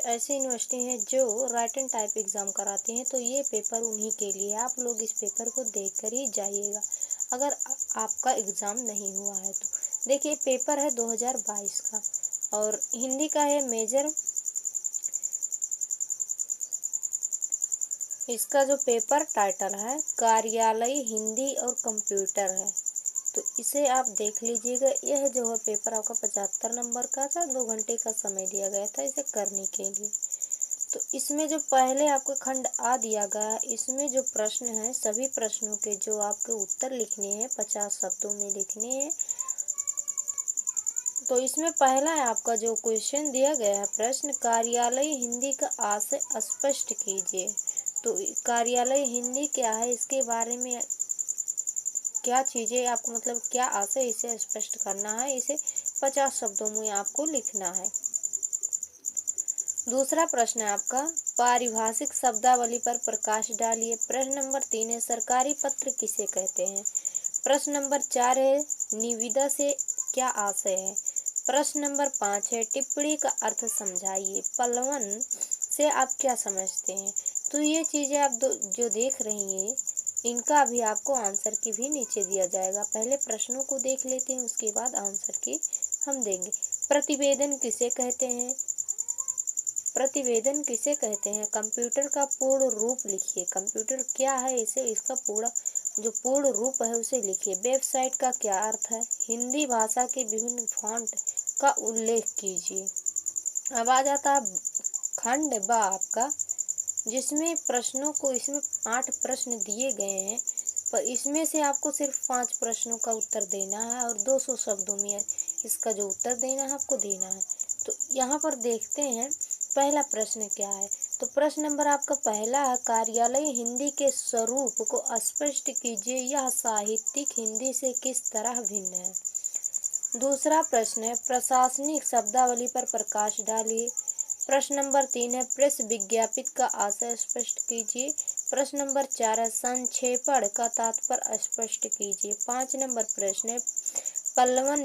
ऐसी यूनिवर्सिटी हैं जो राइट एंड टाइप एग्ज़ाम कराती हैं, तो ये पेपर उन्हीं के लिए है। आप लोग इस पेपर को देखकर ही जाइएगा, अगर आपका एग्ज़ाम नहीं हुआ है तो। देखिए, पेपर है 2022 का और हिंदी का है मेजर। इसका जो पेपर टाइटल है कार्यालयी हिंदी और कंप्यूटर है, तो इसे आप देख लीजिएगा। यह जो है पेपर आपका 75 नंबर का था, 2 घंटे का समय दिया गया था इसे करने के लिए। तो इसमें जो पहले आपको खंड आ दिया गया, इसमें जो प्रश्न हैं सभी प्रश्नों के जो आपके उत्तर लिखने हैं 50 शब्दों में लिखने हैं। तो इसमें पहला है आपका जो क्वेश्चन दिया गया है प्रश्न, कार्यालय हिंदी का आशय स्पष्ट कीजिए। तो कार्यालय हिंदी क्या है, इसके बारे में क्या चीज़ें आपको मतलब क्या आशय, इसे स्पष्ट करना है। इसे 50 शब्दों में आपको लिखना है। दूसरा प्रश्न है आपका, पारिभाषिक शब्दावली पर प्रकाश डालिए। प्रश्न नंबर 3 है, सरकारी पत्र किसे कहते हैं। प्रश्न नंबर 4 है, निविदा से क्या आशय है। प्रश्न नंबर 5 है, टिप्पणी का अर्थ समझाइए। पल्लवन से आप क्या समझते हैं। तो ये चीज़ें आप जो देख रही हैं, इनका भी आपको आंसर की भी नीचे दिया जाएगा। पहले प्रश्नों को देख लेते हैं, उसके बाद आंसर की हम देंगे। प्रतिवेदन किसे कहते हैं। प्रतिवेदन किसे कहते हैं। कंप्यूटर का पूर्ण रूप लिखिए। कंप्यूटर क्या है, इसे इसका पूरा जो पूर्ण रूप है उसे लिखिए। वेबसाइट का क्या अर्थ है। हिंदी भाषा के विभिन्न फॉन्ट का उल्लेख कीजिए। अब आ जाता है खंड ब आपका, जिसमें प्रश्नों को इसमें 8 प्रश्न दिए गए हैं, पर इसमें से आपको सिर्फ 5 प्रश्नों का उत्तर देना है और 200 शब्दों में इसका जो उत्तर देना है आपको देना है। तो यहाँ पर देखते हैं पहला प्रश्न क्या है। तो प्रश्न नंबर आपका पहला है, कार्यालय हिंदी के स्वरूप को स्पष्ट कीजिए, यह साहित्यिक हिंदी से किस तरह भिन्न है। दूसरा प्रश्न है, प्रशासनिक शब्दावली पर प्रकाश डालिए। प्रश्न नंबर 3 है, प्रेस विज्ञापित का आशय स्पष्ट कीजिए। प्रश्न नंबर 4 है, संक्षेपण का तात्पर्य स्पष्ट कीजिए। 5 नंबर प्रश्न है, पल्लवन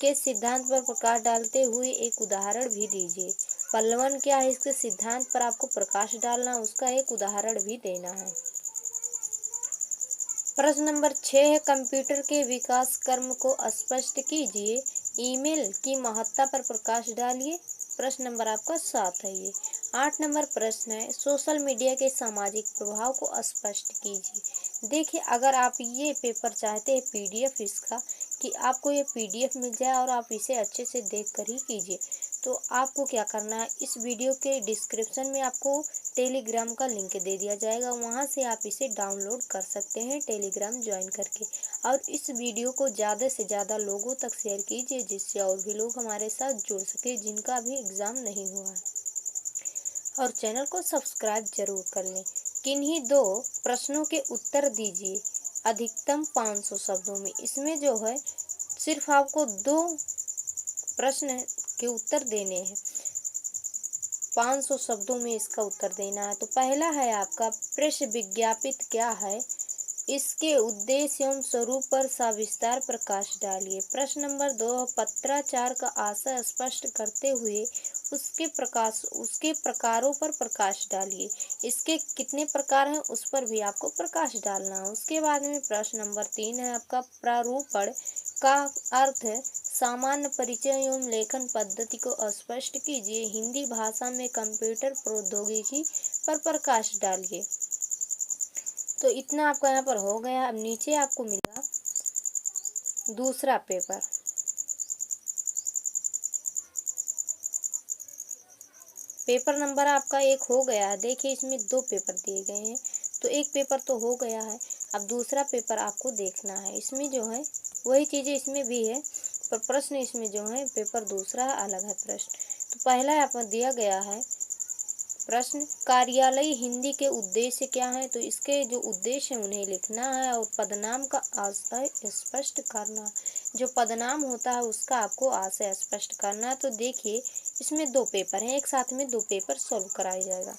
के सिद्धांत पर प्रकाश डालते हुए एक उदाहरण भी दीजिए। पल्लवन क्या है, इसके सिद्धांत पर आपको प्रकाश डालना, उसका एक उदाहरण भी देना है। प्रश्न नंबर 6 है, कंप्यूटर के विकास क्रम को स्पष्ट कीजिए। ईमेल की महत्ता पर प्रकाश डालिए। प्रश्न नंबर आपका 7 है ये। 8 नंबर प्रश्न है, सोशल मीडिया के सामाजिक प्रभाव को स्पष्ट कीजिए। देखिए, अगर आप ये पेपर चाहते हैं पीडीएफ इसका, कि आपको ये पीडीएफ मिल जाए और आप इसे अच्छे से देख कर ही कीजिए, तो आपको क्या करना है, इस वीडियो के डिस्क्रिप्शन में आपको टेलीग्राम का लिंक दे दिया जाएगा, वहाँ से आप इसे डाउनलोड कर सकते हैं टेलीग्राम ज्वाइन करके। और इस वीडियो को ज़्यादा से ज़्यादा लोगों तक शेयर कीजिए, जिससे और भी लोग हमारे साथ जुड़ सके जिनका भी एग्ज़ाम नहीं हुआ है। और चैनल को सब्सक्राइब जरूर कर लें। किन्हीं 2 प्रश्नों के उत्तर दीजिए अधिकतम 500 शब्दों में। इसमें जो है सिर्फ आपको 2 प्रश्न के उत्तर देने हैं, 500 शब्दों में इसका उत्तर देना है। तो पहला है आपका, प्रेस विज्ञापित क्या है, इसके उद्देश्य एवं स्वरूप पर सविस्तार प्रकाश डालिए। प्रश्न नंबर 2, पत्राचार का आशय स्पष्ट करते हुए उसके प्रकारों पर प्रकाश डालिए। इसके कितने प्रकार हैं उस पर भी आपको प्रकाश डालना है। उसके बाद में प्रश्न नंबर 3 है आपका, प्रारूपण का अर्थ सामान्य परिचय एवं लेखन पद्धति को स्पष्ट कीजिए। हिंदी भाषा में कंप्यूटर प्रौद्योगिकी पर प्रकाश डालिए। तो इतना आपका यहाँ पर हो गया। अब नीचे आपको मिला दूसरा पेपर। पेपर नंबर आपका 1 हो गया है। देखिए, इसमें 2 पेपर दिए गए हैं, तो एक पेपर तो हो गया है। अब दूसरा पेपर आपको देखना है। इसमें जो है वही चीज़ें इसमें भी है, पर प्रश्न इसमें जो है पेपर दूसरा अलग है प्रश्न। तो पहला आपको दिया गया है प्रश्न, कार्यालय हिंदी के उद्देश्य क्या है। तो इसके जो उद्देश्य है उन्हें लिखना है और पदनाम का आशय स्पष्ट करना। जो पदनाम होता है उसका आपको आशय स्पष्ट करना। तो देखिए, इसमें 2 पेपर हैं, एक साथ में 2 पेपर सॉल्व कराया जाएगा।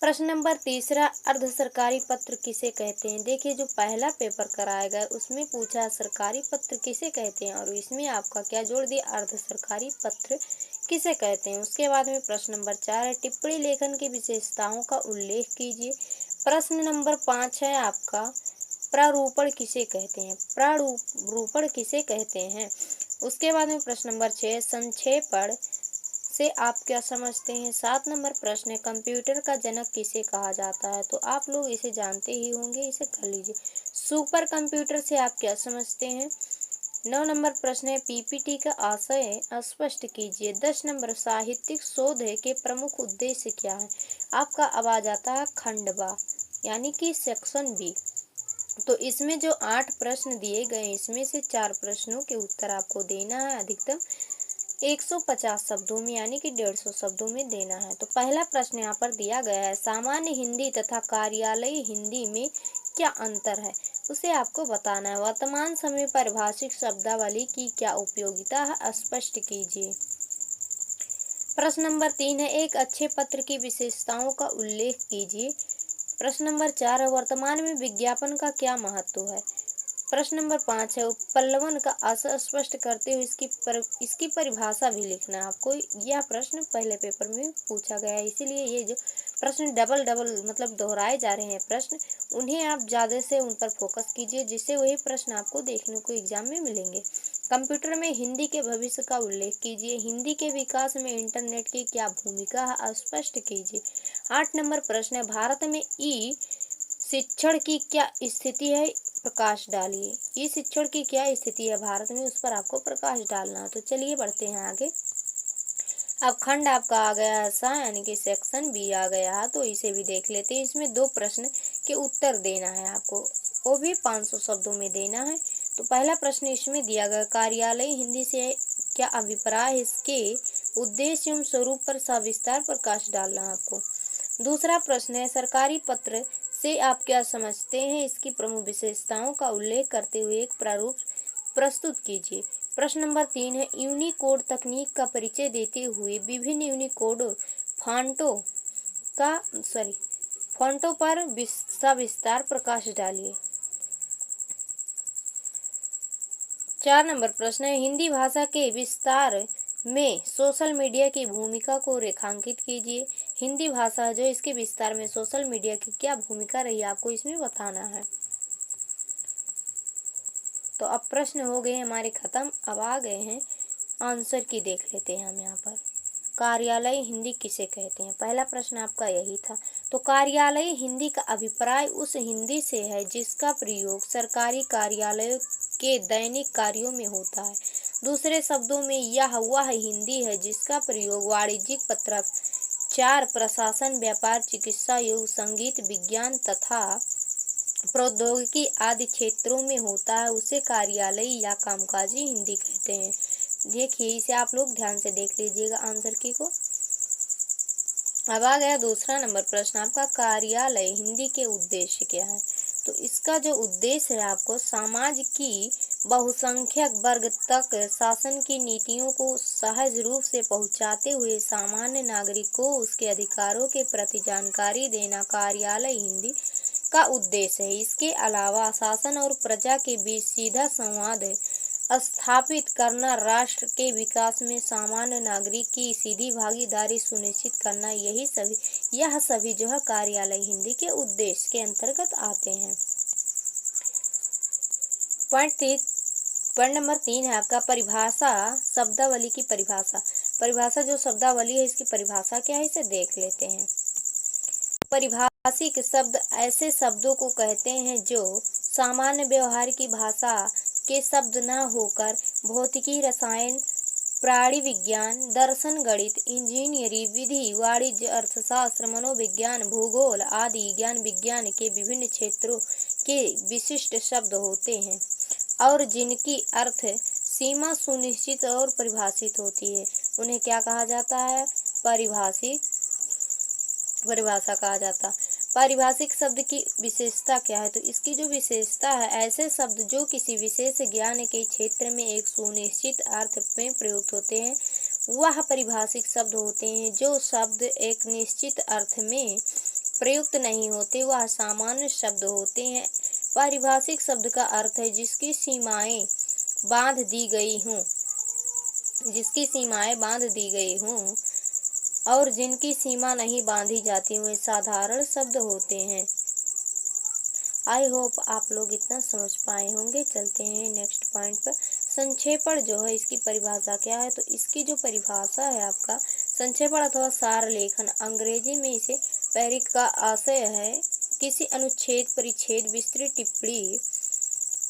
प्रश्न नंबर 3, अर्ध सरकारी पत्र किसे कहते हैं। देखिए, जो पहला पेपर कराया गया उसमें पूछा सरकारी पत्र किसे कहते हैं, और इसमें आपका क्या जोड़ दिया, अर्ध सरकारी पत्र किसे कहते हैं। उसके बाद में प्रश्न नंबर 4 है टिप्पणी लेखन की विशेषताओं का उल्लेख कीजिए। प्रश्न नंबर 5 है आपका प्रारूपण किसे कहते हैं। प्रारूपण किसे कहते हैं। उसके बाद में प्रश्न नंबर 6 संक्षेपण से आप क्या समझते हैं। 7 नंबर प्रश्न है कंप्यूटर का जनक किसे कहा जाता है। तो आप लोग इसे जानते ही होंगे, इसे कर लीजिए। सुपर कंप्यूटर से आप क्या समझते हैं। 9 नंबर प्रश्न है पीपीटी का आशय स्पष्ट कीजिए। 10 नंबर साहित्यिक शोध के प्रमुख उद्देश्य क्या है। आपका अब आ जाता है खंड बा यानी कि सेक्शन बी। तो इसमें जो 8 प्रश्न दिए गए इसमें से 4 प्रश्नों के उत्तर आपको देना है अधिकतम 150 शब्दों में यानी कि 150 शब्दों में देना है। तो पहला प्रश्न यहाँ पर दिया गया है सामान्य हिंदी तथा कार्यालयी हिंदी में क्या अंतर है, उसे आपको बताना है। वर्तमान समय परिभाषिक शब्दावली की क्या उपयोगिता है, स्पष्ट कीजिए। प्रश्न नंबर 3 है एक अच्छे पत्र की विशेषताओं का उल्लेख कीजिए। प्रश्न नंबर 4 है वर्तमान में विज्ञापन का क्या महत्व है। प्रश्न नंबर 5 है पल्लवन का आशय स्पष्ट करते हुए इसकी परिभाषा भी लिखना है आपको। यह प्रश्न पहले पेपर में पूछा गया है, इसीलिए ये जो प्रश्न डबल मतलब दोहराए जा रहे हैं प्रश्न, उन्हें आप ज़्यादा से उन पर फोकस कीजिए जिससे वही प्रश्न आपको देखने को एग्जाम में मिलेंगे। कंप्यूटर में हिंदी के भविष्य का उल्लेख कीजिए। हिंदी के विकास में इंटरनेट की क्या भूमिका है, स्पष्ट कीजिए। 8 नंबर प्रश्न है भारत में ई शिक्षण की क्या स्थिति है, प्रकाश डालिए। ये शिक्षण की क्या स्थिति है भारत में, उस पर आपको प्रकाश डालना है। तो चलिए बढ़ते हैं आगे। अब खंड आपका आ गया है सा यानी कि सेक्शन बी आ गया है, तो इसे भी देख लेते हैं। इसमें 2 प्रश्न के उत्तर देना है आपको, वो भी 500 शब्दों में देना है। तो पहला प्रश्न इसमें दिया गया कार्यालय हिंदी से क्या अभिप्राय, इसके उद्देश्य एवं स्वरूप पर सविस्तार प्रकाश डालना है आपको। दूसरा प्रश्न है सरकारी पत्र से आप क्या समझते हैं, इसकी प्रमुख विशेषताओं का उल्लेख करते हुए एक प्रारूप प्रस्तुत कीजिए। प्रश्न नंबर 3 है यूनिकोड तकनीक का परिचय देते हुए विभिन्न यूनिकोड फॉन्टों पर सविस्तार प्रकाश डालिए। 4 नंबर प्रश्न है हिंदी भाषा के विस्तार में सोशल मीडिया की भूमिका को रेखांकित कीजिए। हिंदी भाषा जो इसके विस्तार में सोशल मीडिया की क्या भूमिका रही आपको इसमें बताना है। तो अब प्रश्न हो गए हमारे खत्म, अब आ गए हैं आंसर की, देख लेते हैं हम यहाँ पर। कार्यालय हिंदी किसे कहते हैं, पहला प्रश्न आपका यही था। तो कार्यालय हिंदी का अभिप्राय उस हिंदी से है जिसका प्रयोग सरकारी कार्यालयों के दैनिक कार्यों में होता है। दूसरे शब्दों में यह वह हिंदी है जिसका प्रयोग वाणिज्यिक पत्राचार, प्रशासन, व्यापार, चिकित्सा, योग, संगीत, विज्ञान तथा प्रौद्योगिकी आदि क्षेत्रों में होता है, उसे कार्यालयी या कामकाजी हिंदी कहते हैं। देखिए इसे आप लोग ध्यान से देख लीजिएगा आंसर की को। अब आ गया दूसरा नंबर प्रश्न आपका कार्यालय हिंदी के उद्देश्य क्या है। तो इसका जो उद्देश्य है आपको समाज की बहुसंख्यक वर्ग तक शासन की नीतियों को सहज रूप से पहुंचाते हुए सामान्य नागरिक को उसके अधिकारों के प्रति जानकारी देना कार्यालय हिंदी का उद्देश्य है। इसके अलावा शासन और प्रजा के बीच सीधा संवाद स्थापित करना, राष्ट्र के विकास में सामान्य नागरिक की सीधी भागीदारी सुनिश्चित करना, यह सभी जो है कार्यालय हिंदी के उद्देश्य के अंतर्गत आते हैं। पॉइंट नंबर 3 है आपका परिभाषा शब्दावली की परिभाषा जो शब्दावली है इसकी परिभाषा क्या है इसे देख लेते हैं। परिभाषिक शब्द ऐसे शब्दों को कहते हैं जो सामान्य व्यवहार की भाषा के शब्द न होकर भौतिकी, रसायन, प्राणी विज्ञान, दर्शन, गणित, इंजीनियरिंग, विधि, वाणिज्य, अर्थशास्त्र, मनोविज्ञान, भूगोल आदि ज्ञान विज्ञान के विभिन्न क्षेत्रों के विशिष्ट शब्द होते हैं और जिनकी अर्थ सीमा सुनिश्चित और परिभाषित होती है, उन्हें क्या कहा जाता है, परिभाषा कहा जाता। पारिभाषिक शब्द की विशेषता क्या है, तो इसकी जो विशेषता है ऐसे शब्द जो किसी विशेष ज्ञान के क्षेत्र में एक सुनिश्चित अर्थ में प्रयुक्त होते हैं वह परिभाषिक शब्द होते हैं। जो शब्द एक निश्चित अर्थ में प्रयुक्त नहीं होते वह सामान्य शब्द होते हैं। पारिभाषिक शब्द का अर्थ है जिसकी सीमाएं बांध दी गई हों जिसकी सीमाएं बांध दी गई हों और जिनकी सीमा नहीं बांधी जाती, वे साधारण शब्द होते हैं। आई होप आप लोग इतना समझ पाए होंगे। चलते हैं नेक्स्ट पॉइंट पर। संक्षेपण जो है, इसकी परिभाषा क्या है? तो इसकी जो परिभाषा है आपका, संक्षेपण अथवा सार लेखन, अंग्रेजी में इसे पैरिक का आशय है किसी अनुच्छेद, परिच्छेद, विस्तृत टिप्पणी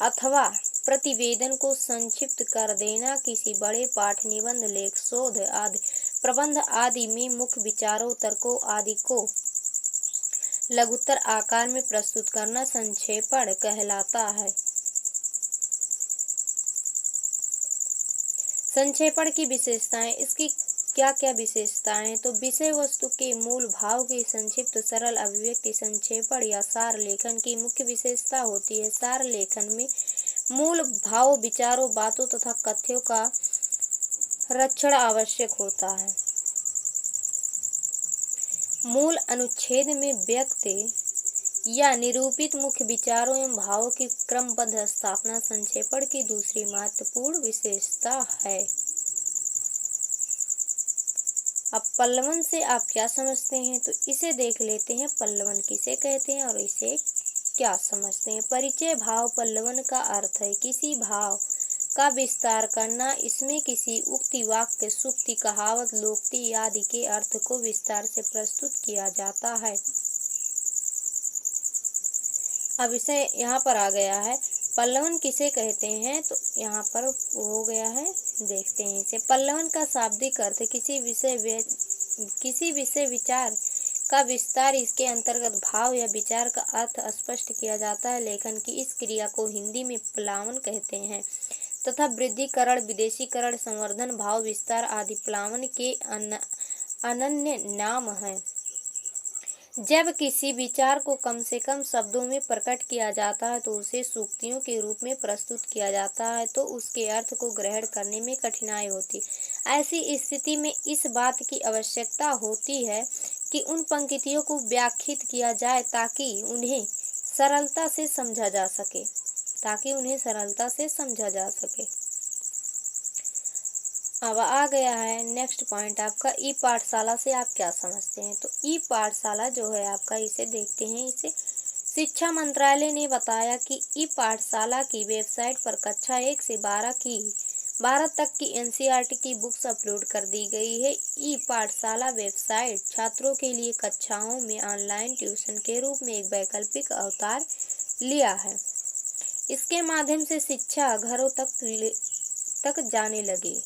अथवा प्रतिवेदन को संक्षिप्त कर देना, किसी बड़े पाठ, निबंध, लेख, शोध आदि, प्रबंध आदि में मुख्य विचारों, तर्कों आदि को लघुतर आकार में प्रस्तुत करना संक्षेपण कहलाता है। संक्षेपण की विशेषताएं, इसकी क्या क्या विशेषताएं? तो विषय वस्तु के मूल भाव की संक्षिप्त सरल अभिव्यक्ति संक्षेपण या सार लेखन की मुख्य विशेषता होती है। सार लेखन में मूल भाव, विचारों, बातों तथा कथ्यों का रक्षण आवश्यक होता है। मूल अनुच्छेद में व्यक्त या निरूपित मुख्य विचारों एवं भावों की क्रमबद्ध स्थापना संक्षेपण की दूसरी महत्वपूर्ण विशेषता है। अब पल्लवन से आप क्या समझते हैं? तो इसे देख लेते हैं, पल्लवन किसे कहते हैं और इसे क्या समझते हैं। परिचय भाव पल्लवन का अर्थ है किसी भाव का विस्तार करना। इसमें किसी उक्ति, वाक्य, सूक्ति, कहावत, लोकोक्ति आदि के अर्थ को विस्तार से प्रस्तुत किया जाता है। अब इसे यहाँ पर आ गया है, पल्लवन किसे कहते हैं? तो यहाँ पर हो गया है, देखते हैं इसे। पल्लवन का शाब्दिक अर्थ किसी विषय विचार का विस्तार, इसके अंतर्गत भाव या विचार का अर्थ स्पष्ट किया जाता है। लेखन की इस क्रिया को हिंदी में प्लावन कहते हैं तथा वृद्धिकरण, विदेशीकरण, संवर्धन, भाव विस्तार आदि प्लावन के अनन्य नाम हैं। जब किसी विचार को कम से कम शब्दों में प्रकट किया जाता है तो उसे सूक्तियों के रूप में प्रस्तुत किया जाता है, तो उसके अर्थ को ग्रहण करने में कठिनाई होती। ऐसी स्थिति में इस बात की आवश्यकता होती है कि उन पंक्तियों को व्याख्यात किया जाए ताकि उन्हें सरलता से समझा जा सके। अब आ गया है नेक्स्ट पॉइंट आपका, ई पाठशाला से आप क्या समझते हैं? तो ई पाठशाला जो है आपका, इसे देखते हैं। इसे शिक्षा मंत्रालय ने बताया कि ई पाठशाला की वेबसाइट पर कक्षा 1 से 12 तक की एनसीईआरटी की बुक्स अपलोड कर दी गई है। ई पाठशाला वेबसाइट छात्रों के लिए कक्षाओं में ऑनलाइन ट्यूशन के रूप में एक वैकल्पिक अवतार लिया है। इसके माध्यम से शिक्षा घरों तक जाने लगी।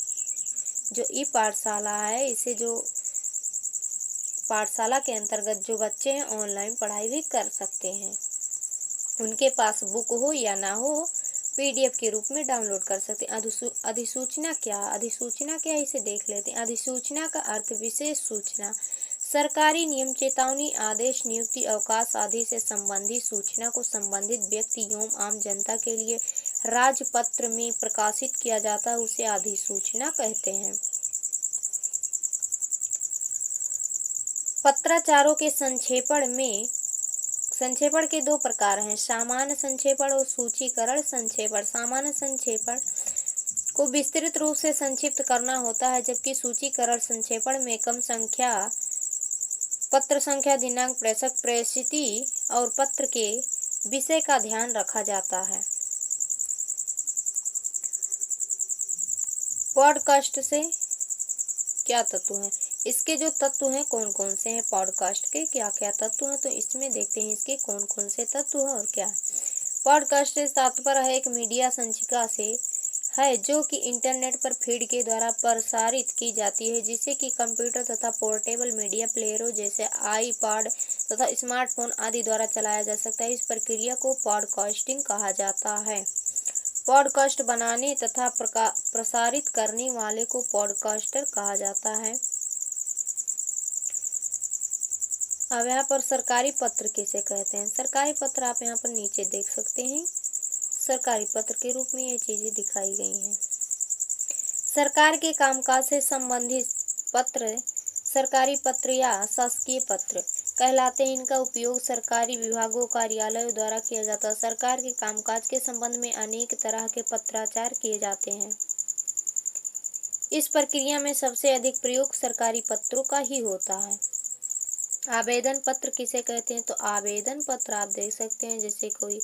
जो ई पाठशाला है, इसे जो पाठशाला के अंतर्गत जो बच्चे हैं ऑनलाइन पढ़ाई भी कर सकते हैं। उनके पास बुक हो या ना हो, पीडीएफ के रूप में डाउनलोड कर सकते हैं। अधिसूचना क्या है, इसे देख लेते हैं। अधिसूचना का अर्थ विशेष सूचना, सरकारी नियम, चेतावनी, आदेश, नियुक्ति, अवकाश आदि से संबंधित सूचना को संबंधित व्यक्ति एवं आम जनता के लिए राजपत्र में प्रकाशित किया जाता है, उसे अधिसूचना कहते हैं। पत्राचारों के संक्षेपण के दो प्रकार हैं, सामान्य संक्षेपण और सूचीकरण संक्षेपण। सामान्य संक्षेपण को विस्तृत रूप से संक्षिप्त करना होता है, जबकि सूचीकरण संक्षेपण में कम संख्या, पत्र संख्या, दिनांक, प्रेषक, प्रेषिती और पत्र के विषय का ध्यान रखा जाता है। पॉडकास्ट से क्या तत्व हैं? इसके जो तत्व हैं कौन कौन से हैं? पॉडकास्ट के क्या क्या तत्व हैं? तो इसमें देखते हैं इसके कौन कौन से तत्व हैं और क्या है। पॉडकास्ट से तात्पर्य है एक मीडिया संचिका से है जो कि इंटरनेट पर फीड के द्वारा प्रसारित की जाती है, जिसे कि कंप्यूटर तथा पोर्टेबल मीडिया प्लेयरों जैसे आईपॉड तथा स्मार्टफोन आदि द्वारा चलाया जा सकता है। इस प्रक्रिया को पॉडकास्टिंग कहा जाता है। पॉडकास्ट बनाने तथा प्रसारित करने वाले को पॉडकास्टर कहा जाता है। अब यहाँ पर सरकारी पत्र किसे कहते हैं? सरकारी पत्र आप यहाँ पर नीचे देख सकते हैं, सरकारी पत्र के रूप में ये चीजें दिखाई गई हैं। सरकार के कामकाज से संबंधित पत्र सरकारी पत्र या शासकीय पत्र कहलाते हैं। इनका उपयोग सरकारी विभागों, कार्यालयों द्वारा किया जाता है। सरकार के कामकाज के संबंध में अनेक तरह के पत्राचार किए जाते हैं। इस प्रक्रिया में सबसे अधिक प्रयोग सरकारी पत्रों का ही होता है। आवेदन पत्र किसे कहते हैं? तो आवेदन पत्र आप देख सकते हैं, जैसे कोई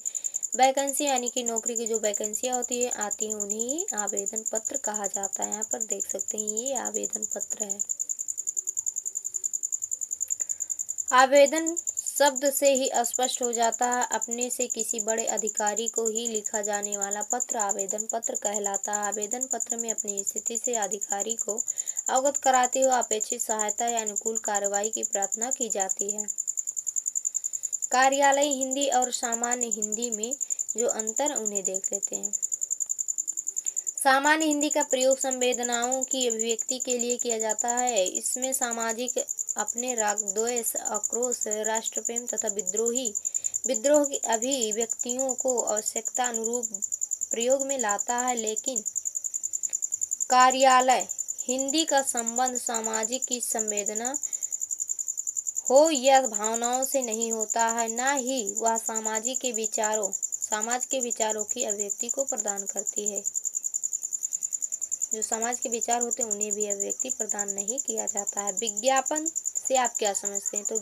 वैकेंसी यानी कि नौकरी की जो वैकेंसियाँ आती हैं उन्हें आवेदन पत्र कहा जाता है। यहाँ पर देख सकते हैं ये आवेदन पत्र है। आवेदन शब्द से ही स्पष्ट हो जाता है, अपने से किसी बड़े अधिकारी को ही लिखा जाने वाला पत्र आवेदन पत्र कहलाता है। आवेदन पत्र में अपनी स्थिति से अधिकारी को अवगत कराते हुए अपेक्षित सहायता या अनुकूल कार्रवाई की प्रार्थना की जाती है। कार्यालय हिंदी और सामान्य हिंदी में जो अंतर उन्हें देख लेते हैं। सामान्य हिंदी का प्रयोग संवेदनाओं की अभिव्यक्ति के लिए किया जाता है। इसमें सामाजिक अपने राग, द्वेष, आक्रोश, राष्ट्रप्रेम तथा विद्रोह की अभिव्यक्तियों को आवश्यकता अनुरूप प्रयोग में लाता है। लेकिन कार्यालय हिंदी का संबंध सामाजिक की संवेदना हो या भावनाओं से नहीं होता है, न ही वह समाज के विचारों की अभिव्यक्ति को प्रदान करती है। जो समाज के विचार होते हैं उन्हें भी अभिव्यक्ति प्रदान नहीं किया जाता है। विज्ञापन से आप क्या समझते हैं? तो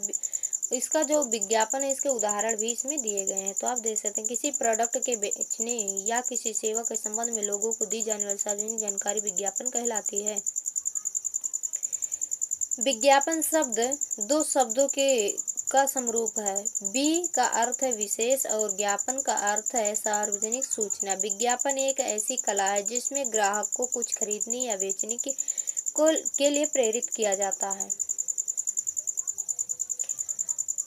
इसका जो विज्ञापन है इसके उदाहरण भी इसमें दिए गए हैं। तो आप देख सकते हैं, किसी प्रोडक्ट के बेचने या किसी सेवा के संबंध में लोगों को दी जाने वाली सार्वजनिक जानकारी विज्ञापन कहलाती है। विज्ञापन शब्द दो शब्दों का समरूप है। बी का अर्थ है विशेष और ज्ञापन का अर्थ है सार्वजनिक सूचना। विज्ञापन एक ऐसी कला है जिसमें ग्राहक को कुछ खरीदने या बेचने के लिए प्रेरित किया जाता है।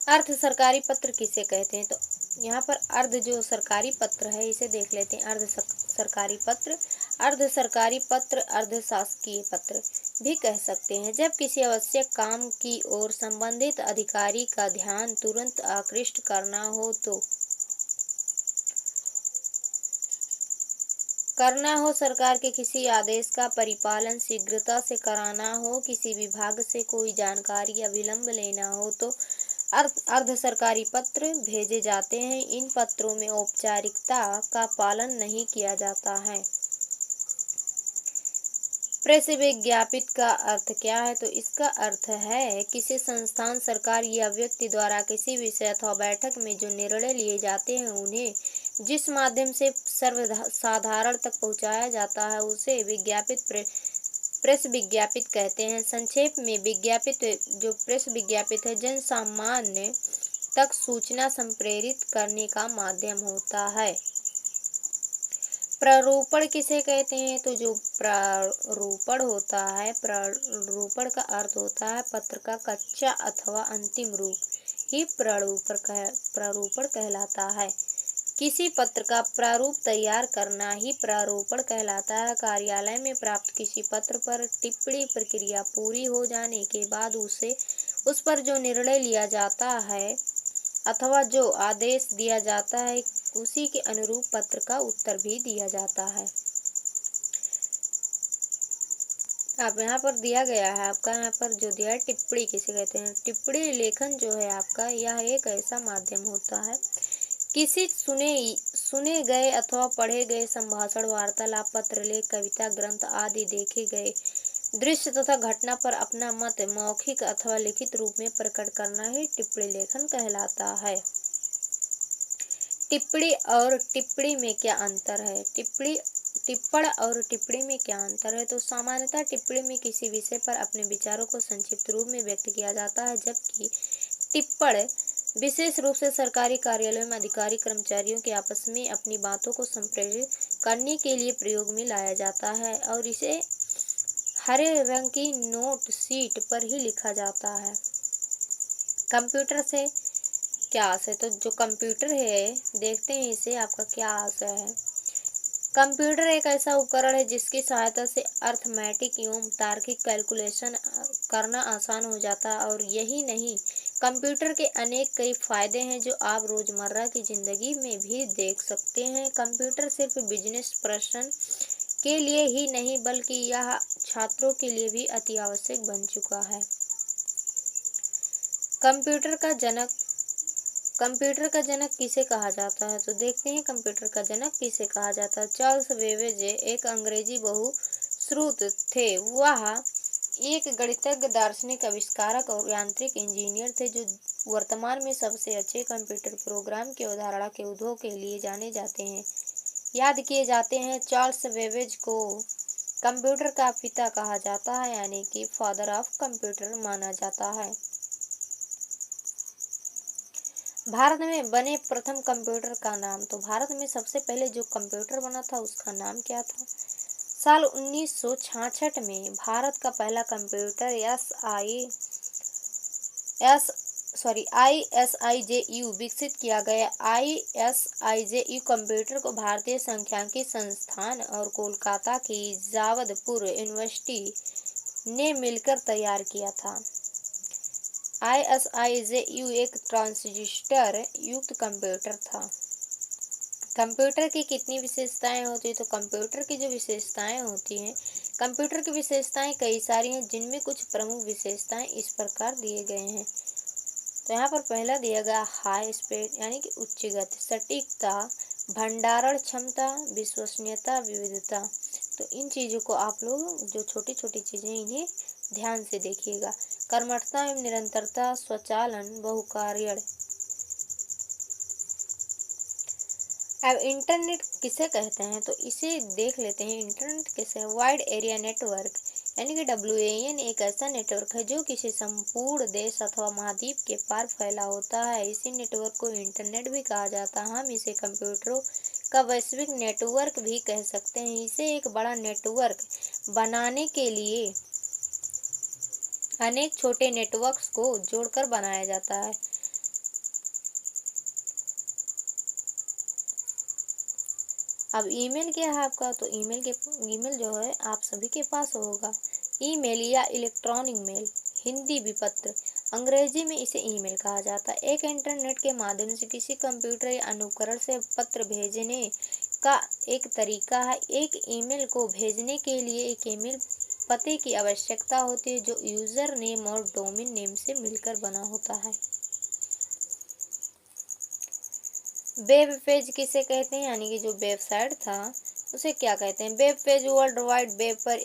अर्ध सरकारी पत्र किसे कहते हैं? तो यहाँ पर अर्ध जो सरकारी पत्र है इसे देख लेते हैं। अर्ध सरकारी पत्र अर्ध शासकीय पत्र भी कह सकते हैं। जब किसी आवश्यक काम की ओर संबंधित अधिकारी का ध्यान तुरंत आकृष्ट करना हो, सरकार के किसी आदेश का परिपालन शीघ्रता से कराना हो, किसी विभाग से कोई जानकारी या विलंब लेना हो तो अर्ध सरकारी पत्र भेजे जाते हैं। इन पत्रों में औपचारिकता का पालन नहीं किया जाता है। प्रेस विज्ञापित का अर्थ क्या है? तो इसका अर्थ है किसी संस्थान, सरकार या व्यक्ति द्वारा किसी विषय अथवा बैठक में जो निर्णय लिए जाते हैं उन्हें जिस माध्यम से सर्वसाधारण तक पहुंचाया जाता है उसे प्रेस विज्ञापित कहते हैं। संक्षेप में प्रेस विज्ञापित है जन सामान्य तक सूचना संप्रेरित करने का माध्यम होता है। प्रारूपण किसे कहते हैं? तो जो प्रारूपण होता है, प्रारूपण का अर्थ होता है पत्र का कच्चा अथवा अंतिम रूप ही प्रारूपण कहलाता है। किसी पत्र का प्रारूप तैयार करना ही प्रारूपण कहलाता है। कार्यालय में प्राप्त किसी पत्र पर टिप्पणी प्रक्रिया पूरी हो जाने के बाद उस पर जो निर्णय लिया जाता है अथवा जो आदेश दिया जाता है उसी के अनुरूप पत्र का उत्तर भी दिया जाता है। अब यहाँ पर दिया गया है आपका, यहाँ पर जो दिया है टिप्पणी किसे कहते हैं? टिप्पणी लेखन जो है आपका, यह एक ऐसा माध्यम होता है किसी सुने गए अथवा पढ़े गए संभाषण, वार्तालाप, पत्र लेख, कविता, ग्रंथ आदि देखे गए दृश्य तथा घटना पर अपना मत मौखिक अथवा लिखित रूप में प्रकट करना ही टिप्पणी लेखन कहलाता है। टिप्पणी और टिप्पणी में क्या अंतर है? टिप्पण और टिप्पणी में क्या अंतर है? तो सामान्यतः टिप्पणी में किसी विषय पर अपने विचारों को संक्षिप्त रूप में व्यक्त किया जाता है, जबकि टिप्पण विशेष रूप से सरकारी कार्यालयों में अधिकारी कर्मचारियों के आपस में अपनी बातों को संप्रेषित करने के लिए प्रयोग में लाया जाता है और इसे हरे रंग की नोट शीट पर ही लिखा जाता है। कंप्यूटर से क्या आशय? तो जो कंप्यूटर है देखते हैं इसे आपका क्या आशय है। कंप्यूटर एक ऐसा उपकरण है जिसकी सहायता से अर्थमेटिक एवं तार्किक कैलकुलेशन करना आसान हो जाता है। और यही नहीं, कंप्यूटर के कई फायदे हैं जो आप रोजमर्रा की जिंदगी में भी देख सकते हैं। कंप्यूटर सिर्फ बिजनेस पर्सन के लिए ही नहीं बल्कि यह छात्रों के लिए भी अति आवश्यक बन चुका है। कंप्यूटर का जनक किसे कहा जाता है? तो देखते हैं कंप्यूटर का जनक किसे कहा जाता है। चार्ल्स बेबेज एक अंग्रेजी श्रुत थे। वह एक गणितज्ञ, दार्शनिक, आविष्कारक और यांत्रिक इंजीनियर थे जो वर्तमान में सबसे अच्छे कंप्यूटर प्रोग्राम की अवधारणा के उद्भव के लिए जाने जाते हैं, याद किए जाते हैं। चार्ल्स बेबेज को कंप्यूटर का पिता कहा जाता है, यानी कि फादर ऑफ कंप्यूटर माना जाता है। भारत में बने प्रथम कंप्यूटर का नाम, तो भारत में सबसे पहले जो कंप्यूटर बना था उसका नाम क्या था? साल 1966 में भारत का पहला कंप्यूटर ISIJU विकसित किया गया। ISIJU कंप्यूटर को भारतीय सांख्यिकी संस्थान और कोलकाता की जावदपुर यूनिवर्सिटी ने मिलकर तैयार किया था। ISIJU एक ट्रांजिस्टर युक्त कंप्यूटर था। कंप्यूटर की कितनी विशेषताएं होती है? तो कंप्यूटर की जो विशेषताएं होती हैं, कंप्यूटर की विशेषताएं कई सारी हैं, जिनमें कुछ प्रमुख विशेषताएं इस प्रकार दिए गए हैं। तो यहाँ पर पहला दिया गया हाई स्पीड, यानी कि उच्च गति, सटीकता, भंडारण क्षमता, विश्वसनीयता, विविधता। तो इन चीज़ों को आप लोग, जो छोटी छोटी चीज़ें, इन्हें ध्यान से देखिएगा। कर्मठता एवं निरंतरता, स्वचालन, बहुकार्यण। अब इंटरनेट किसे कहते हैं? तो इसे देख लेते हैं। इंटरनेट किसे? वाइड एरिया नेटवर्क, यानी कि WAN एक ऐसा नेटवर्क है जो किसी संपूर्ण देश अथवा महाद्वीप के पार फैला होता है। इसी नेटवर्क को इंटरनेट भी कहा जाता है। हम इसे कंप्यूटरों का वैश्विक नेटवर्क भी कह सकते हैं। इसे एक बड़ा नेटवर्क बनाने के लिए अनेक छोटे नेटवर्क्स को जोड़कर बनाया जाता है। अब ईमेल क्या है आपका? तो ईमेल जो है आप सभी के पास होगा। ईमेल या इलेक्ट्रॉनिक मेल, हिंदी विपत्र, अंग्रेजी में इसे ईमेल कहा जाता है। एक इंटरनेट के माध्यम से किसी कंप्यूटर या अनुकरण से पत्र भेजने का एक तरीका है। एक ईमेल को भेजने के लिए एक ईमेल पते की आवश्यकता होती है, जो यूजर नेम और डोमेन नेम से मिलकर बना होता है। वेब पेज किसे कहते हैं? यानी कि जो वेबसाइट था उसे क्या कहते हैं? Web page world wide web पर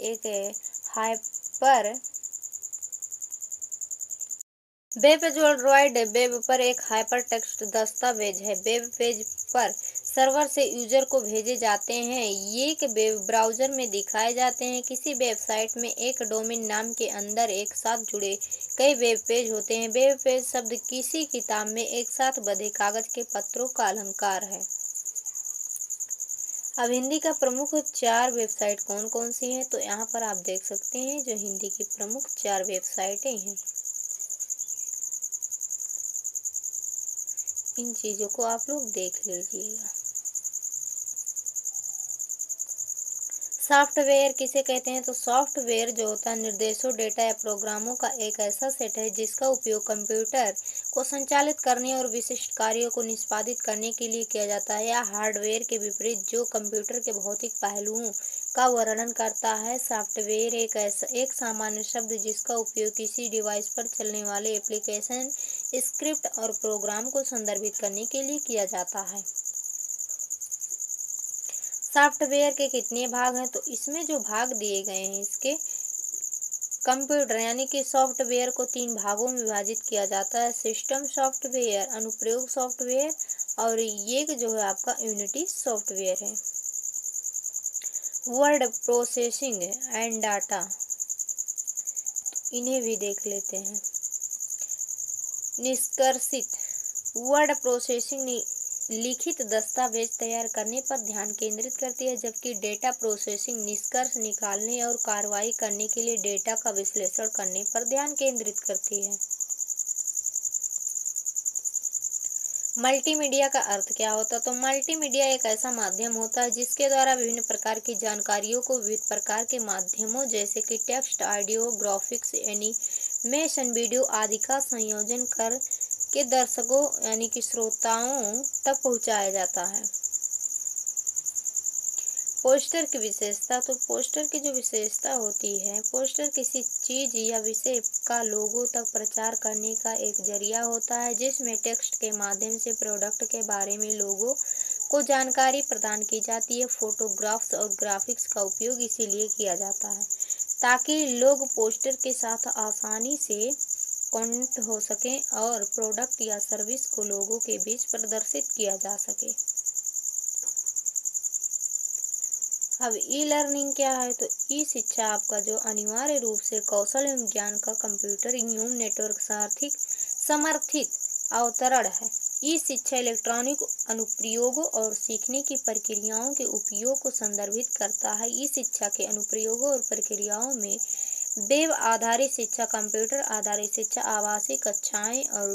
एक हाइपर टेक्स्ट दस्तावेज है। वेब पेज पर सर्वर से यूजर को भेजे जाते हैं। ये एक वेब ब्राउज़र में दिखाए जाते हैं। किसी वेबसाइट में एक डोमेन नाम के अंदर एक साथ जुड़े कई वेब पेज होते हैं। वेब पेज शब्द किसी किताब में एक साथ बंधे कागज के पत्रों का अलंकार है। अब हिंदी का प्रमुख 4 वेबसाइट कौन कौन सी हैं? तो यहाँ पर आप देख सकते हैं जो हिंदी की प्रमुख 4 वेबसाइटें हैं। इन चीज़ों को आप लोग देख लीजिएगा। सॉफ्टवेयर किसे कहते हैं? तो सॉफ्टवेयर जो होता है निर्देशों, डेटा या प्रोग्रामों का एक ऐसा सेट है जिसका उपयोग कंप्यूटर को संचालित करने और विशिष्ट कार्यों को निष्पादित करने के लिए किया जाता है। या हार्डवेयर के विपरीत जो कंप्यूटर के भौतिक पहलुओं का वर्णन करता है। सॉफ्टवेयर एक सामान्य शब्द जिसका उपयोग किसी डिवाइस पर चलने वाले एप्लीकेशन, स्क्रिप्ट और प्रोग्राम को संदर्भित करने के लिए किया जाता है। सॉफ्टवेयर के कितने भाग हैं? तो इसमें जो भाग दिए गए हैं, इसके कंप्यूटर यानी कि सॉफ्टवेयर को 3 भागों में विभाजित किया जाता है। सिस्टम सॉफ्टवेयर, अनुप्रयोग सॉफ्टवेयर और ये जो है आपका यूनिटी सॉफ्टवेयर है। वर्ड प्रोसेसिंग एंड डाटा, इन्हें भी देख लेते हैं। निष्कर्षित वर्ड प्रोसेसिंग लिखित दस्तावेज तैयार करने पर ध्यान केंद्रित करती है, जबकि डेटा प्रोसेसिंग निष्कर्ष निकालने और कार्रवाई करने के लिए डेटा का विश्लेषण करने पर ध्यान केंद्रित करती है। मल्टीमीडिया का अर्थ क्या होता है? तो मल्टीमीडिया एक ऐसा माध्यम होता है जिसके द्वारा विभिन्न प्रकार की जानकारियों को विविध प्रकार के माध्यमों जैसे कि text, audio, graphics, animation, video आदि का संयोजन कर के दर्शकों यानी कि श्रोताओं तक पहुंचाया जाता है। पोस्टर की विशेषता, तो पोस्टर की जो विशेषता होती है, पोस्टर किसी चीज या विषय का लोगों तक प्रचार करने का एक जरिया होता है जिसमें टेक्स्ट के माध्यम से प्रोडक्ट के बारे में लोगों को जानकारी प्रदान की जाती है। फोटोग्राफ्स और ग्राफिक्स का उपयोग इसीलिए किया जाता है ताकि लोग पोस्टर के साथ आसानी से कनेक्ट हो सकें और प्रोडक्ट या सर्विस को लोगों के बीच प्रदर्शित किया जा सके। अब ई लर्निंग क्या है? तो ई शिक्षा आपका जो अनिवार्य रूप से कौशल एवं ज्ञान का कंप्यूटर एवं नेटवर्क सार्थिक समर्थित अवतरण है। ई शिक्षा इलेक्ट्रॉनिक अनुप्रयोगों और सीखने की प्रक्रियाओं के उपयोग को संदर्भित करता है। ई शिक्षा के अनुप्रयोगों और प्रक्रियाओं में वेब आधारित शिक्षा, कंप्यूटर आधारित शिक्षा, आभासी कक्षाएं और